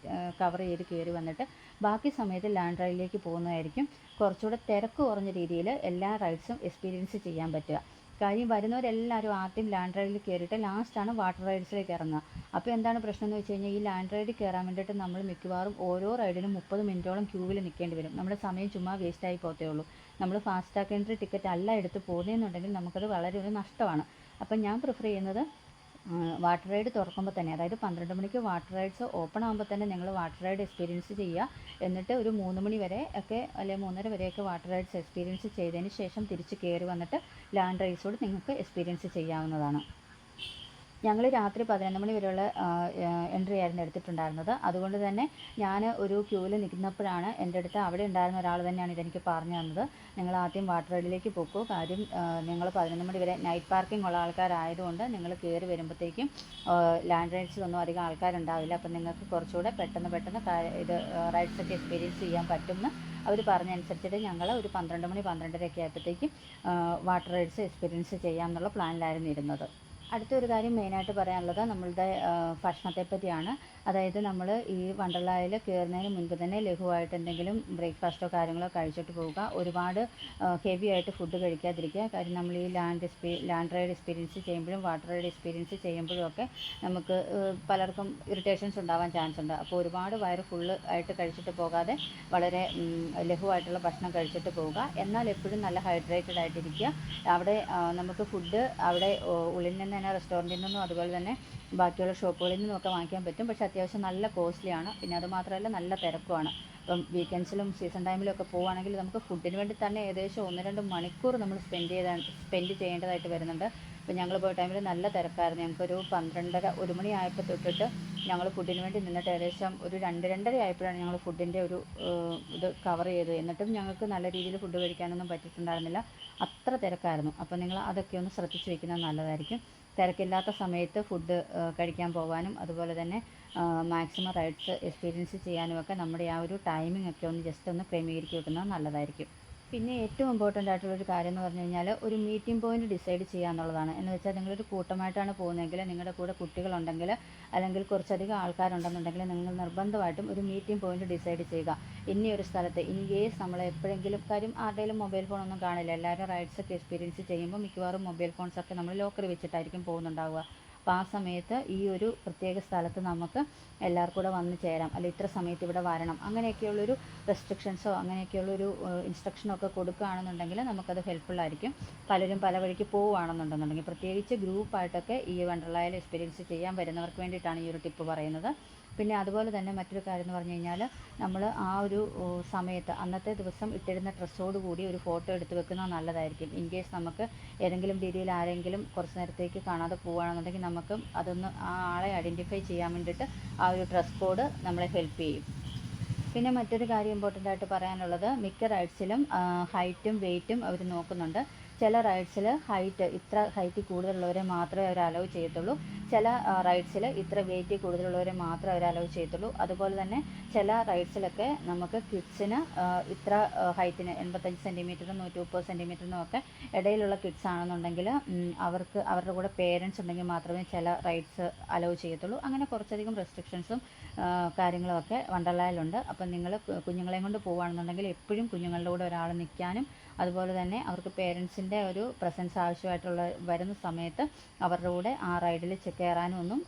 കവർ ചെയ്ത് കയറി വന്നിട്ട് ബാക്കി സമയത്ത് ലാൻഡ് റൈഡിലേക്ക് പോകുന്നതായിരിക്കും കുറച്ചുകൂടെ തിരക്ക് കുറഞ്ഞ രീതിയിൽ എല്ലാ റൈഡ്സും എക്സ്പീരിയൻസ് ചെയ്യാൻ പറ്റുക. കാര്യം വരുന്നവരെല്ലാവരും ആദ്യം ലാൻഡ് റൈഡിൽ കയറിയിട്ട് ലാസ്റ്റാണ് വാട്ടർ റൈഡ്സിലേക്ക് ഇറങ്ങുക. അപ്പോൾ എന്താണ് പ്രശ്നം എന്ന് വെച്ച് കഴിഞ്ഞാൽ ഈ ലാൻഡ് റൈഡിൽ കയറാൻ വേണ്ടിയിട്ട് നമ്മൾ മിക്കവാറും ഓരോ റൈഡിനും 30 മിനിറ്റോളം ക്യൂവിൽ നിൽക്കേണ്ടി വരും. നമ്മുടെ സമയം ചുമ്മാ വേസ്റ്റായി പോകത്തേ ഉള്ളൂ. നമ്മൾ ഫാസ്റ്റാഗ് എൻട്രി ടിക്കറ്റ് അല്ല എടുത്ത് പോകുന്നതെന്നുണ്ടെങ്കിൽ നമുക്കത് വളരെ ഒരു നഷ്ടമാണ്. അപ്പം ഞാൻ പ്രിഫർ ചെയ്യുന്നത് വാട്ടർ റൈഡ് തുറക്കുമ്പോൾ തന്നെ, അതായത് 12 മണിക്ക് വാട്ടർ റൈഡ്സ് ഓപ്പൺ ആകുമ്പോൾ തന്നെ നിങ്ങൾ വാട്ടർ റൈഡ് എക്സ്പീരിയൻസ് ചെയ്യുക. എന്നിട്ട് ഒരു 3 മണി വരെ ഒക്കെ അല്ലെങ്കിൽ 3:30 വരെയൊക്കെ വാട്ടർ റൈഡ്സ് എക്സ്പീരിയൻസ് ചെയ്തതിന് ശേഷം തിരിച്ച് കയറി വന്നിട്ട് ലാൻഡ് റൈഡ്സോട് നിങ്ങൾക്ക് എക്സ്പീരിയൻസ് ചെയ്യാവുന്നതാണ്. ഞങ്ങൾ രാത്രി 11 മണി വരെയുള്ള എൻട്രി ആയിരുന്നു എടുത്തിട്ടുണ്ടായിരുന്നത്. അതുകൊണ്ട് തന്നെ ഞാൻ ഒരു ക്യൂവിൽ നിൽക്കുന്നപ്പോഴാണ് എൻ്റെ അടുത്ത് അവിടെ ഉണ്ടായിരുന്ന ഒരാൾ തന്നെയാണ് ഇതെനിക്ക് പറഞ്ഞു തന്നത്. നിങ്ങൾ ആദ്യം വാട്ടർ റൈഡിലേക്ക് പോക്കോ, കാര്യം നിങ്ങൾ 11 മണി വരെ നൈറ്റ് പാർക്കിംഗ് ഉള്ള ആൾക്കാരായതുകൊണ്ട് നിങ്ങൾ കയറി വരുമ്പോഴത്തേക്കും ലാൻഡ് റൈഡ്സിലൊന്നും അധികം ആൾക്കാരുണ്ടാവില്ല. അപ്പം നിങ്ങൾക്ക് കുറച്ചുകൂടെ പെട്ടെന്ന് ഇത് റൈഡ്സൊക്കെ എക്സ്പീരിയൻസ് ചെയ്യാൻ പറ്റുമെന്ന് അവർ പറഞ്ഞനുസരിച്ചിട്ട് ഞങ്ങൾ ഒരു 12 മണി 12:30 ഒക്കെ ആയപ്പോഴത്തേക്കും വാട്ടർ റൈഡ്സ് എക്സ്പീരിയൻസ് ചെയ്യാമെന്നുള്ള പ്ലാനിലായിരുന്നു ഇരുന്നത്. അടുത്തൊരു കാര്യം മെയിനായിട്ട് പറയാനുള്ളത് നമ്മളുടെ ഭക്ഷണത്തെ പറ്റിയാണ്. അതായത് നമ്മൾ ഈ വണ്ടർലായിൽ കയറുന്നതിന് മുൻപ് തന്നെ ലഘുവായിട്ട് എന്തെങ്കിലും ബ്രേക്ക്ഫാസ്റ്റോ കാര്യങ്ങളോ കഴിച്ചിട്ട് പോവുക. ഒരുപാട് ഹെവി ആയിട്ട് ഫുഡ് കഴിക്കാതിരിക്കുക. കാര്യം നമ്മൾ ഈ ലാൻഡ് റൈഡ് എക്സ്പീരിയൻസ് ചെയ്യുമ്പോഴും വാട്ടർ റൈഡ് എക്സ്പീരിയൻസ് ചെയ്യുമ്പോഴും ഒക്കെ നമുക്ക് പലർക്കും ഇറിറ്റേഷൻസ് ഉണ്ടാവാൻ ചാൻസ് ഉണ്ട്. അപ്പോൾ ഒരുപാട് വയറ് ഫുള്ള് ആയിട്ട് കഴിച്ചിട്ട് പോകാതെ വളരെ ലഘുവായിട്ടുള്ള ഭക്ഷണം കഴിച്ചിട്ട് പോവുക. എന്നാൽ എപ്പോഴും നല്ല ഹൈഡ്രേറ്റഡ് ആയിട്ടിരിക്കുക. അവിടെ നമുക്ക് ഫുഡ് അവിടെ ഉള്ളിൽ നിന്ന് തന്നെ റെസ്റ്റോറൻറ്റിൽ നിന്നും അതുപോലെ തന്നെ ബാക്കിയുള്ള ഷോപ്പുകളിൽ നിന്നുമൊക്കെ വാങ്ങിക്കാൻ പറ്റും. പക്ഷേ അത്യാവശ്യം നല്ല കോസ്റ്റ്ലിയാണ്. പിന്നെ അതുമാത്രമല്ല നല്ല തിരക്കുമാണ്. ഇപ്പം വീക്കെൻഡ്സിലും സീസൺ ടൈമിലും ഒക്കെ പോവുകയാണെങ്കിൽ നമുക്ക് ഫുഡിന് വേണ്ടി തന്നെ ഏകദേശം 1-2 മണിക്കൂർ നമ്മൾ സ്പെൻഡ് ചെയ്യേണ്ടതായിട്ട് വരുന്നുണ്ട്. അപ്പോൾ ഞങ്ങൾ പോയ ടൈമിൽ നല്ല തിരക്കായിരുന്നു. ഞങ്ങൾക്കൊരു 12:30 1 മണി ആയപ്പോൾ തൊട്ടിട്ട് ഞങ്ങൾ ഫുഡിന് വേണ്ടി നിന്നിട്ട് ഏകദേശം ഒരു 2-2:30 ആയപ്പോഴാണ് ഞങ്ങൾ ഫുഡിൻ്റെ ഒരു ഇത് കവർ ചെയ്തത്. എന്നിട്ടും ഞങ്ങൾക്ക് നല്ല രീതിയിൽ ഫുഡ് കഴിക്കാനൊന്നും പറ്റിയിട്ടുണ്ടായിരുന്നില്ല, അത്ര തിരക്കായിരുന്നു. അപ്പോൾ നിങ്ങൾ അതൊക്കെ ഒന്ന് ശ്രദ്ധിച്ച് വയ്ക്കുന്നത് നല്ലതായിരിക്കും. തിരക്കില്ലാത്ത സമയത്ത് ഫുഡ് കഴിക്കാൻ പോകാനും അതുപോലെ തന്നെ മാക്സിമം റൈഡ്സ് എക്സ്പീരിയൻസ് ചെയ്യാനുമൊക്കെ നമ്മുടെ ആ ഒരു ടൈമിംഗ് ഒക്കെ ഒന്ന് ജസ്റ്റ് ഒന്ന് ക്രമീകരിച്ച് വെക്കുന്നത് നല്ലതായിരിക്കും. പിന്നെ ഏറ്റവും ഇമ്പോർട്ടൻ്റ് ആയിട്ടുള്ളൊരു കാര്യം എന്ന് പറഞ്ഞു കഴിഞ്ഞാൽ ഒരു മീറ്റിംഗ് പോയിന്റ് ഡിസൈഡ് ചെയ്യുക എന്നുള്ളതാണ്. എന്ന് വെച്ചാൽ നിങ്ങളൊരു കൂട്ടമായിട്ടാണ് പോകുന്നതെങ്കിൽ, നിങ്ങളുടെ കൂടെ കുട്ടികളുണ്ടെങ്കിൽ അല്ലെങ്കിൽ കുറച്ചധികം ആൾക്കാരുണ്ടെന്നുണ്ടെങ്കിൽ നിങ്ങൾ നിർബന്ധമായിട്ടും ഒരു മീറ്റിംഗ് പോയിന്റ് ഡിസൈഡ് ചെയ്യുക. ഇനിയൊരു സ്ഥലത്ത് ഇൻ കേസ് നമ്മൾ എപ്പോഴെങ്കിലും, കാര്യം ആരുടെയും മൊബൈൽ ഫോണൊന്നും കാണില്ല, എല്ലാവരും റൈഡ്സൊക്കെ എക്സ്പീരിയൻസ് ചെയ്യുമ്പോൾ മിക്കവാറും മൊബൈൽ ഫോൺസൊക്കെ നമ്മൾ ലോക്കറി വെച്ചിട്ടായിരിക്കും പോകുന്നുണ്ടാവുക. അപ്പോൾ ആ സമയത്ത് ഈ ഒരു പ്രത്യേക സ്ഥലത്ത് നമുക്ക് എല്ലാവർക്കും കൂടെ വന്ന് ചേരാം, അല്ലെങ്കിൽ ഇത്ര സമയത്ത് ഇവിടെ വരണം, അങ്ങനെയൊക്കെയുള്ളൊരു റെസ്ട്രിക്ഷൻസോ അങ്ങനെയൊക്കെയുള്ളൊരു ഇൻസ്ട്രക്ഷനോ ഒക്കെ കൊടുക്കുകയാണെന്നുണ്ടെങ്കിൽ നമുക്കത് ഹെൽപ്ഫുള്ളായിരിക്കും. പലരും പല വഴിക്ക് പോവുകയാണെന്നുണ്ടെന്നുണ്ടെങ്കിൽ, പ്രത്യേകിച്ച് ഗ്രൂപ്പായിട്ടൊക്കെ ഈ വണ്ടർലായിൽ എക്സ്പീരിയൻസ് ചെയ്യാൻ വരുന്നവർക്ക് വേണ്ടിയിട്ടാണ് ഈ ഒരു ടിപ്പ് പറയുന്നത്. പിന്നെ അതുപോലെ തന്നെ മറ്റൊരു കാര്യം എന്ന് പറഞ്ഞു കഴിഞ്ഞാൽ നമ്മൾ ആ ഒരു സമയത്ത് അന്നത്തെ ദിവസം ഇട്ടിരുന്ന ഡ്രസ്സോട് കൂടി ഒരു ഫോട്ടോ എടുത്ത് വെക്കുന്നത് നല്ലതായിരിക്കും. ഇൻ കേസ് നമുക്ക് ഏതെങ്കിലും രീതിയിൽ ആരെങ്കിലും കുറച്ച് നേരത്തേക്ക് കാണാതെ പോവുകയാണെന്നുണ്ടെങ്കിൽ നമുക്ക് അതൊന്ന് ആ ആളെ ഐഡൻറ്റിഫൈ ചെയ്യാൻ വേണ്ടിയിട്ട് ആ ഒരു ഡ്രസ് കോഡ് നമ്മളെ ഹെൽപ്പ് ചെയ്യും. പിന്നെ മറ്റൊരു കാര്യം ഇമ്പോർട്ടൻ്റ് ആയിട്ട് പറയാനുള്ളത്, മിക്ക റൈഡ്സിലും ഹൈറ്റും വെയ്റ്റും അവർ നോക്കുന്നുണ്ട്. ചില റൈഡ്സിൽ ഇത്ര ഹൈറ്റ് കൂടുതലുള്ളവരെ മാത്രമേ അവർ അലൗ ചെയ്യത്തുള്ളൂ. ചില റൈഡ്സിൽ ഇത്ര വെയിറ്റ് കൂടുതലുള്ളവരെ മാത്രമേ അവർ അലൗ ചെയ്യത്തുള്ളൂ. അതുപോലെ തന്നെ ചില റൈഡ്സിലൊക്കെ നമുക്ക് കിഡ്സിന് ഇത്ര ഹൈറ്റിന് 85 സെൻറ്റിമീറ്ററും 130 സെൻറ്റിമീറ്ററിനും ഒക്കെ ഇടയിലുള്ള കിഡ്സ് ആണെന്നുണ്ടെങ്കിൽ അവരുടെ കൂടെ പേരൻസ് ഉണ്ടെങ്കിൽ മാത്രമേ ചില റൈഡ്സ് അലൗ ചെയ്യത്തുള്ളൂ. അങ്ങനെ കുറച്ചധികം റെസ്ട്രിക്ഷൻസും കാര്യങ്ങളുമൊക്കെ വണ്ടർലായിലുണ്ട്. അപ്പം നിങ്ങൾ കുഞ്ഞുങ്ങളെയും കൊണ്ട് പോവുകയാണെന്നുണ്ടെങ്കിൽ എപ്പോഴും കുഞ്ഞുങ്ങളുടെ കൂടെ ഒരാൾ നിൽക്കാനും അതുപോലെ തന്നെ അവർക്ക് പേരൻസിൻ്റെ ഒരു പ്രസൻസ് ആവശ്യമായിട്ടുള്ള വരുന്ന സമയത്ത് അവരുടെ കൂടെ ആ റൈഡിൽ കയറാനും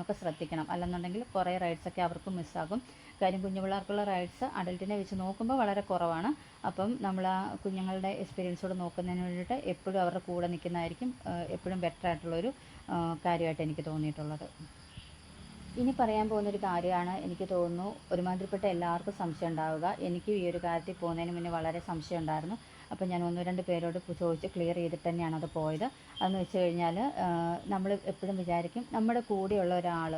ഒക്കെ ശ്രദ്ധിക്കണം. അല്ലെന്നുണ്ടെങ്കിൽ കുറേ റൈഡ്സൊക്കെ അവർക്ക് മിസ്സാകും. കാര്യം കുഞ്ഞു പിള്ളേർക്കുള്ള റൈഡ്സ് അഡൽറ്റിനെ വെച്ച് നോക്കുമ്പോൾ വളരെ കുറവാണ്. അപ്പം നമ്മൾ ആ കുഞ്ഞുങ്ങളുടെ എക്സ്പീരിയൻസോട് നോക്കുന്നതിന് വേണ്ടിയിട്ട് എപ്പോഴും അവരുടെ കൂടെ നിൽക്കുന്നതായിരിക്കും എപ്പോഴും ബെറ്റർ ആയിട്ടുള്ളൊരു കാര്യമായിട്ട് എനിക്ക് തോന്നിയിട്ടുള്ളത്. ഇനി പറയാൻ പോകുന്നൊരു കാര്യമാണ് എനിക്ക് തോന്നുന്നു ഒരുമാതിരിപ്പെട്ട എല്ലാവർക്കും സംശയം ഉണ്ടാവുക. എനിക്കും ഈ ഒരു കാര്യത്തിൽ പോകുന്നതിന് മുന്നേ വളരെ സംശയം ഉണ്ടായിരുന്നു. അപ്പോൾ ഞാൻ 1-2 പേരോട് ചോദിച്ച് ക്ലിയർ ചെയ്തിട്ട് തന്നെയാണ് അത് പോയത്. അതെന്ന് വെച്ച് കഴിഞ്ഞാൽ നമ്മൾ എപ്പോഴും വിചാരിക്കും നമ്മുടെ കൂടെയുള്ള ഒരാൾ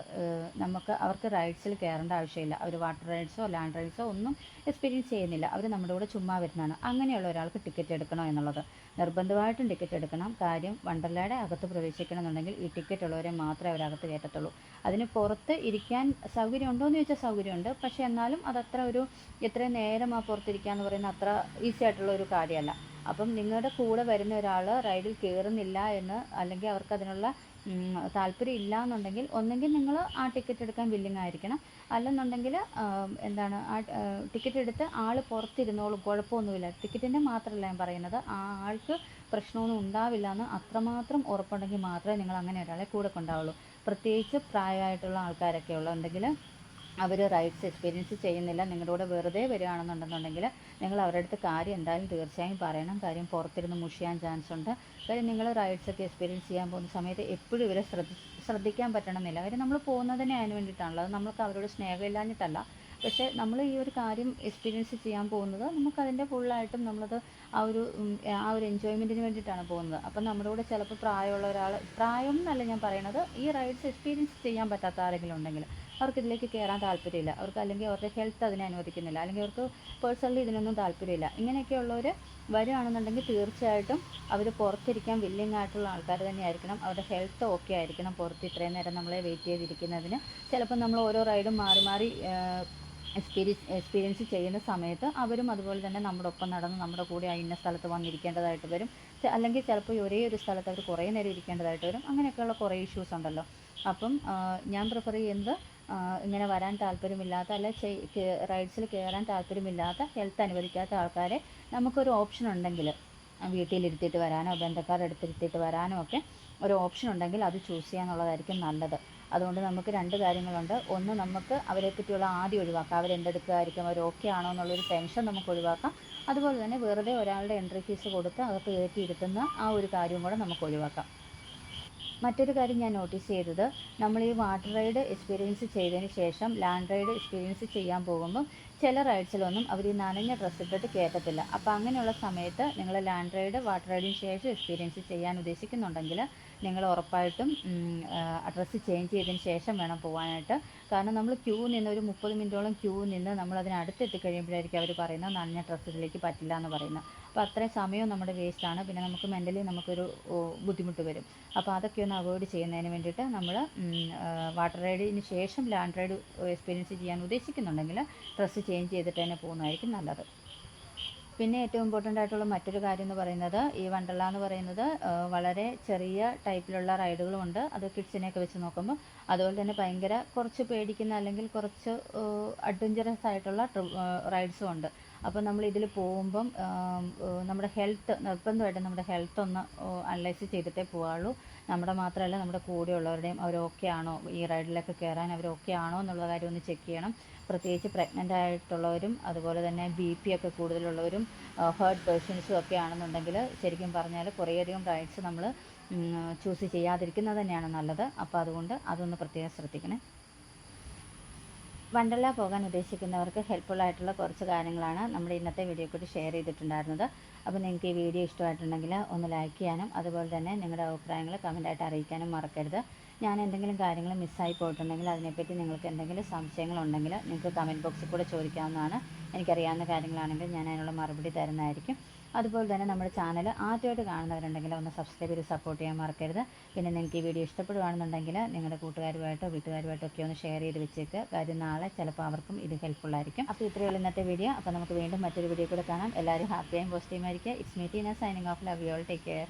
അവർക്ക് റൈഡ്സിൽ കയറേണ്ട ആവശ്യമില്ല. അവർ വാട്ടർ റൈഡ്സോ ലാൻഡ് റൈഡ്സോ ഒന്നും എക്സ്പീരിയൻസ് ചെയ്യുന്നില്ല. അവർ നമ്മുടെ കൂടെ ചുമ്മാ വരുന്നതാണ്. അങ്ങനെയുള്ള ഒരാൾക്ക് ടിക്കറ്റ് എടുക്കണോ എന്നുള്ളത് നിർബന്ധമായിട്ടും ടിക്കറ്റ് എടുക്കണം. കാര്യം വണ്ടർലയുടെ അകത്ത് പ്രവേശിക്കണമെന്നുണ്ടെങ്കിൽ ഈ ടിക്കറ്റ് ഉള്ളവരെ മാത്രമേ അവരകത്ത് കയറ്റത്തുള്ളൂ. അതിന് പുറത്ത് ഇരിക്കാൻ സൗകര്യം ഉണ്ടോ എന്ന് ചോദിച്ചാൽ സൗകര്യമുണ്ട്. പക്ഷേ എന്നാലും അതത്ര എത്രയും നേരം ആ പുറത്തിരിക്കുക എന്ന് പറയുന്നത് അത്ര ഈസി ആയിട്ടുള്ള ഒരു കാര്യമല്ല. അപ്പം നിങ്ങളുടെ കൂടെ വരുന്ന ഒരാൾ റൈഡിൽ കയറുന്നില്ല എന്ന്, അല്ലെങ്കിൽ അവർക്ക് അതിനുള്ള താല്പര്യം ഇല്ല എന്നുണ്ടെങ്കിൽ ഒന്നെങ്കിൽ നിങ്ങൾ ആ ടിക്കറ്റ് എടുക്കാൻ വില്ലിങ് ആയിരിക്കണം. അല്ലെന്നുണ്ടെങ്കിൽ ആ ടിക്കറ്റ് എടുത്ത് ആൾ പുറത്തിരുന്നോളും, കുഴപ്പമൊന്നുമില്ല. ടിക്കറ്റിൻ്റെ മാത്രമല്ല ഞാൻ പറയുന്നത്, ആ ആൾക്ക് പ്രശ്നമൊന്നും ഉണ്ടാവില്ല എന്ന് അത്രമാത്രം ഉറപ്പുണ്ടെങ്കിൽ മാത്രമേ നിങ്ങൾ അങ്ങനെ ഒരാളെ കൂടെ കൊണ്ടാവുള്ളൂ. പ്രത്യേകിച്ച് പ്രായമായിട്ടുള്ള ആൾക്കാരൊക്കെ ഉണ്ടെങ്കിൽ അവർ റൈഡ്സ് എക്സ്പീരിയൻസ് ചെയ്യുന്നില്ല, നിങ്ങളുടെ കൂടെ വെറുതെ വരികയാണെന്നുണ്ടെന്നുണ്ടെങ്കിൽ നിങ്ങൾ അവരുടെ അടുത്ത് കാര്യം എന്തായാലും തീർച്ചയായും പറയണം. കാര്യം പുറത്തിരുന്ന് മുഷിയാൻ ചാൻസ് ഉണ്ട്. കാര്യം നിങ്ങൾ റൈഡ്സൊക്കെ എക്സ്പീരിയൻസ് ചെയ്യാൻ പോകുന്ന സമയത്ത് എപ്പോഴും ഇവരെ ശ്രദ്ധിക്കാൻ പറ്റണമെന്നില്ല. കാര്യം നമ്മൾ പോകുന്നതിനെ അതിന് വേണ്ടിയിട്ടാണല്ലോ. അത് നമ്മൾക്ക് അവരോട് സ്നേഹമില്ലാഞ്ഞിട്ടല്ല. പക്ഷേ നമ്മൾ ഈ ഒരു കാര്യം എക്സ്പീരിയൻസ് ചെയ്യാൻ പോകുന്നത് നമുക്കതിൻ്റെ ഫുള്ളായിട്ടും നമ്മളത് ആ ഒരു എൻജോയ്മെൻറ്റിന് വേണ്ടിയിട്ടാണ് പോകുന്നത്. അപ്പം നമ്മുടെ കൂടെ ചിലപ്പോൾ പ്രായമുള്ള ഒരാൾ, പ്രായം എന്നല്ല ഞാൻ പറയണത്, ഈ റൈഡ്സ് എക്സ്പീരിയൻസ് ചെയ്യാൻ പറ്റാത്ത ആരെങ്കിലും ഉണ്ടെങ്കിൽ അവർക്ക് ഇതിലേക്ക് കയറാൻ താല്പര്യമില്ല, അവർക്ക് അല്ലെങ്കിൽ അവരുടെ ഹെൽത്ത് അതിനെ അനുവദിക്കുന്നില്ല, അല്ലെങ്കിൽ അവർക്ക് പേഴ്സണലി ഇതിനൊന്നും താല്പര്യമില്ല, ഇങ്ങനെയൊക്കെയുള്ളവർ വരുവാണെന്നുണ്ടെങ്കിൽ തീർച്ചയായിട്ടും അവർ പുറത്തിരിക്കാൻ വില്ലിങ് ആയിട്ടുള്ള ആൾക്കാർ തന്നെയായിരിക്കണം. അവരുടെ ഹെൽത്ത് ഓക്കെ ആയിരിക്കണം. പുറത്ത് ഇത്രയും നേരം നമ്മളെ വെയിറ്റ് ചെയ്തിരിക്കുന്നതിന് ചിലപ്പോൾ നമ്മൾ ഓരോ റൈഡും മാറി മാറി എക്സ്പീരിയൻസ് ചെയ്യുന്ന സമയത്ത് അവരും അതുപോലെ തന്നെ നമ്മുടെ ഒപ്പം നടന്ന് നമ്മുടെ കൂടെ ഇന്ന സ്ഥലത്ത് വന്നിരിക്കേണ്ടതായിട്ട് വരും. അല്ലെങ്കിൽ ചിലപ്പോൾ ഒരേ ഒരു സ്ഥലത്ത് അവർ കുറേ നേരം ഇരിക്കേണ്ടതായിട്ട് വരും. അങ്ങനെയൊക്കെയുള്ള കുറേ ഇഷ്യൂസ് ഉണ്ടല്ലോ. അപ്പം ഞാൻ പ്രിഫർ ചെയ്യുന്നത് ഇങ്ങനെ വരാൻ താല്പര്യമില്ലാത്ത, അല്ല റൈഡ്സിൽ കയറാൻ താല്പര്യമില്ലാത്ത, ഹെൽത്ത് അനുവദിക്കാത്ത ആൾക്കാരെ നമുക്കൊരു ഓപ്ഷൻ ഉണ്ടെങ്കിൽ വീട്ടിലിരുത്തിയിട്ട് വരാനോ ബന്ധക്കാരുടെ അടുത്തിരുത്തിയിട്ട് വരാനോ ഒക്കെ ഒരു ഓപ്ഷൻ ഉണ്ടെങ്കിൽ അത് ചൂസ് ചെയ്യാന്നുള്ളതായിരിക്കും നല്ലത്. അതുകൊണ്ട് നമുക്ക് 2 കാര്യങ്ങളുണ്ട്. ഒന്ന്, നമുക്ക് അവരെ പറ്റിയുള്ള ആദ്യം ഒഴിവാക്കാം. അവരെന്തെടുക്കുമായിരിക്കും, അവർ ഓക്കെ ആണോ എന്നുള്ളൊരു ടെൻഷൻ നമുക്ക് ഒഴിവാക്കാം. അതുപോലെ തന്നെ വെറുതെ ഒരാളുടെ എൻട്രി ഫീസ് കൊടുത്ത് അകത്ത് കയറ്റിയിരുത്തുന്ന ആ ഒരു കാര്യം കൂടെ നമുക്ക് ഒഴിവാക്കാം. മറ്റൊരു കാര്യം ഞാൻ നോട്ടീസ് ചെയ്തത്, നമ്മൾ ഈ വാട്ടർ റൈഡ് എക്സ്പീരിയൻസ് ചെയ്തതിന് ശേഷം ലാൻഡ് റൈഡ് എക്സ്പീരിയൻസ് ചെയ്യാൻ പോകുമ്പം ചില റൈഡ്സിലൊന്നും അവർ ഈ നനഞ്ഞ ഡ്രസ്സ് ഇട്ടിട്ട് കയറ്റത്തില്ല. അപ്പോൾ അങ്ങനെയുള്ള സമയത്ത് നിങ്ങൾ ലാൻഡ് റൈഡ് വാട്ടർ റൈഡിന് ശേഷം എക്സ്പീരിയൻസ് ചെയ്യാൻ ഉദ്ദേശിക്കുന്നുണ്ടെങ്കിൽ നിങ്ങൾ ഉറപ്പായിട്ടും ഡ്രസ്സ് ചേഞ്ച് ചെയ്തതിന് ശേഷം വേണം പോകാനായിട്ട്. കാരണം നമ്മൾ ക്യൂ നിന്ന് ഒരു 30 മിനിറ്റോളം ക്യൂ നിന്ന് നമ്മൾ അതിനടുത്തെത്തി കഴിയുമ്പോഴായിരിക്കും അവർ പറയുന്നത് നനഞ്ഞ ഡ്രസ്സിലേക്ക് പറ്റില്ല എന്ന് പറയുന്നത്. അപ്പോൾ അത്രയും സമയവും നമ്മുടെ വേസ്റ്റാണ്. പിന്നെ നമുക്ക് മെൻ്റലി നമുക്കൊരു ബുദ്ധിമുട്ട് വരും. അപ്പോൾ അതൊക്കെ ഒന്ന് അവോയ്ഡ് ചെയ്യുന്നതിന് വേണ്ടിയിട്ട് നമ്മൾ വാട്ടർ റൈഡിന് ശേഷം ലാൻഡ് റൈഡ് എക്സ്പീരിയൻസ് ചെയ്യാൻ ഉദ്ദേശിക്കുന്നുണ്ടെങ്കിൽ ഡ്രസ്സ് ചേഞ്ച് ചെയ്തിട്ട് തന്നെ പോകുന്നതായിരിക്കും നല്ലത്. പിന്നെ ഏറ്റവും ഇമ്പോർട്ടൻ്റ് ആയിട്ടുള്ള മറ്റൊരു കാര്യം എന്ന് പറയുന്നത്, ഈ വണ്ടർല എന്ന് പറയുന്നത് വളരെ ചെറിയ ടൈപ്പിലുള്ള റൈഡുകളും ഉണ്ട്. അത് കിഡ്സിനെയൊക്കെ വെച്ച് നോക്കുമ്പോൾ. അതുപോലെ തന്നെ ഭയങ്കര കുറച്ച് പേടിക്കുന്ന, അല്ലെങ്കിൽ കുറച്ച് അഡ്വഞ്ചറസ് ആയിട്ടുള്ള റൈഡ്സും ഉണ്ട്. അപ്പോൾ നമ്മൾ ഇതിൽ പോകുമ്പം നമ്മുടെ ഹെൽത്ത് നിർബന്ധമായിട്ടും നമ്മുടെ ഹെൽത്ത് ഒന്ന് അനലൈസ് ചെയ്തിട്ടേ പോകാവുള്ളൂ. നമ്മുടെ മാത്രമല്ല നമ്മുടെ കൂടെയുള്ളവരുടെയും അവർ ഓക്കെ ആണോ, ഈ റൈഡിലൊക്കെ കയറാൻ അവർ ഓക്കെ ആണോ എന്നുള്ള കാര്യം ഒന്ന് ചെക്ക് ചെയ്യണം. പ്രത്യേകിച്ച് പ്രഗ്നൻ്റ് ആയിട്ടുള്ളവരും അതുപോലെ തന്നെ BP ഒക്കെ കൂടുതലുള്ളവരും ഹേർട്ട് പേഷ്യൻസും ഒക്കെ ആണെന്നുണ്ടെങ്കിൽ ശരിക്കും പറഞ്ഞാൽ കുറേയധികം റൈഡ്സ് നമ്മൾ ചൂസ് ചെയ്യാതിരിക്കുന്നത് തന്നെയാണ് നല്ലത്. അപ്പോൾ അതുകൊണ്ട് അതൊന്ന് പ്രത്യേകം ശ്രദ്ധിക്കണേ. വണ്ടർല പോകാൻ ഉദ്ദേശിക്കുന്നവർക്ക് ഹെൽപ്ഫുള്ളായിട്ടുള്ള കുറച്ച് കാര്യങ്ങളാണ് നമ്മുടെ ഇന്നത്തെ വീഡിയോ കൂടി ഷെയർ ചെയ്തിട്ടുണ്ടായിരുന്നത്. അപ്പോൾ നിങ്ങൾക്ക് ഈ വീഡിയോ ഇഷ്ടമായിട്ടുണ്ടെങ്കിൽ ഒന്ന് ലൈക്ക് ചെയ്യാനും അതുപോലെ തന്നെ നിങ്ങളുടെ അഭിപ്രായങ്ങൾ കമൻറ്റായിട്ട് അറിയിക്കാനും മറക്കരുത്. ഞാൻ എന്തെങ്കിലും കാര്യങ്ങൾ മിസ്സായി പോയിട്ടുണ്ടെങ്കിൽ അതിനെപ്പറ്റി നിങ്ങൾക്ക് എന്തെങ്കിലും സംശയങ്ങളുണ്ടെങ്കിൽ നിങ്ങൾക്ക് കമൻറ്റ് ബോക്സിൽ കൂടെ ചോദിക്കാവുന്നതാണ്. എനിക്കറിയാവുന്ന കാര്യങ്ങളാണെങ്കിൽ ഞാൻ അതിനുള്ള മറുപടി തരുന്നതായിരിക്കും. അതുപോലെ തന്നെ നമ്മുടെ ചാനൽ ആദ്യമായിട്ട് കാണുന്നവരുണ്ടെങ്കിൽ ഒന്ന് സബ്സ്ക്രൈബ് ചെയ്ത് സപ്പോർട്ട് ചെയ്യാൻ മറക്കരുത്. പിന്നെ നിങ്ങൾക്ക് ഈ വീഡിയോ ഇഷ്ടപ്പെടുകയാണെന്നുണ്ടെങ്കിൽ നിങ്ങളുടെ കൂട്ടുകാരുമായിട്ടോ വീട്ടുകാരുമായിട്ടോ ഒക്കെ ഒന്ന് ഷെയർ ചെയ്ത് വെച്ചേക്ക്. കാര്യം നാളെ ചിലപ്പോൾ അവർക്കും ഇത് ഹെൽപ്ഫുള്ളായിരിക്കും. അപ്പോൾ ഇത്രയേ ഉള്ളൂ ഇന്നത്തെ വീഡിയോ. അപ്പോൾ നമുക്ക് വീണ്ടും മറ്റൊരു വീഡിയോ കൂടെ കാണാം. എല്ലാവരും ഹാപ്പിയായും പോസിറ്റീവായിരിക്കുക. It's me Teena signing off. Love you all. Take care.